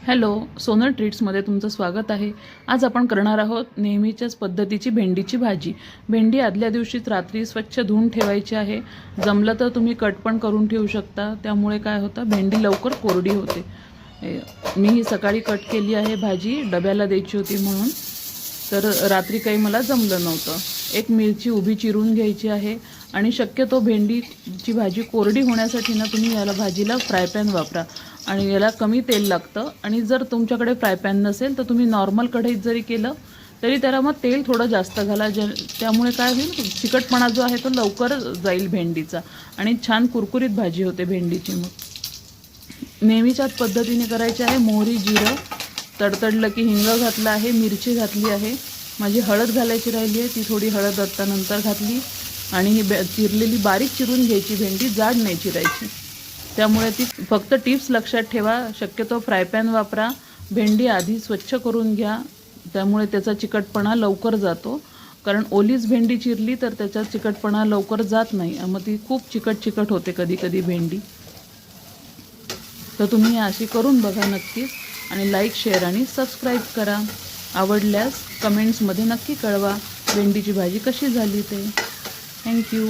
Hello, Sonal ट्रीट्समध्ये तुमचं स्वागत आहे। आज आपण करणार आहोत नेहमीच्याच पद्धतीची भेंडीची भाजी। भेंडी आदल्या दिवशीच रात्री स्वच्छ धुवून ठेवायची आहे। जमलं तर तुम्ही कट पण करून ठेवू शकता, त्यामुळे काय होतं भेंडी लवकर कोरडी होते। मी ही सकाळी कट केली आहे भाजी, डब्याला द्यायची होती म्हणून, तर रात्री काही मला जमलं नव्हतं। एक मिरची उभी चिरून घ्यायची आहे आणि शक्यतो भेंडीची भाजी कोरडी होण्यासाठी ना तुम्ही याला भाजीला फ्राय पॅन वापरा आणि याला कमी तेल लागतं। आणि जर तुमच्याकडे फ्राय पॅन नसेल तर तुम्ही नॉर्मल कढईत जरी केलं तरी त्याला मग तेल थोडं जास्त घाला, त्यामुळे काय होईल चिकटपणा जो आहे तो लवकर जाईल भेंडीचा आणि छान कुरकुरीत भाजी होते भेंडीची। मग नेहमीच्याच पद्धतीने करायचे आहे। मोहरी जिरं तडतडलं की हिंग घातला आहे, मिरची घातली आहे, माझी हळद घालायची राहिली आहे, ती थोडी हळद आता नंतर घातली आणि ही चिरलेली बारीक चिरून घ्यायची भेंडी, जाड नाही चिरायची। त्यामुळे ती फक्त टिप्स लक्षात ठेवा, शक्यतो फ्राय पॅन वापरा, भेंडी आधी स्वच्छ करून घ्या, त्यामुळे त्याचा चिकटपणा लवकर जातो। कारण ओलीच भेंडी चिरली तर त्याचा चिकटपणा लवकर जात नाही, मग ती खूप चिकट होते कधी कधी भेंडी। तर तुम्ही अशी करून बघा नक्कीच आणि लाईक, शेअर आणि सबस्क्राईब करा। आवडल्यास कमेंट्समध्ये नक्की कळवा भेंडीची भाजी कशी झाली ते। थँक्यू।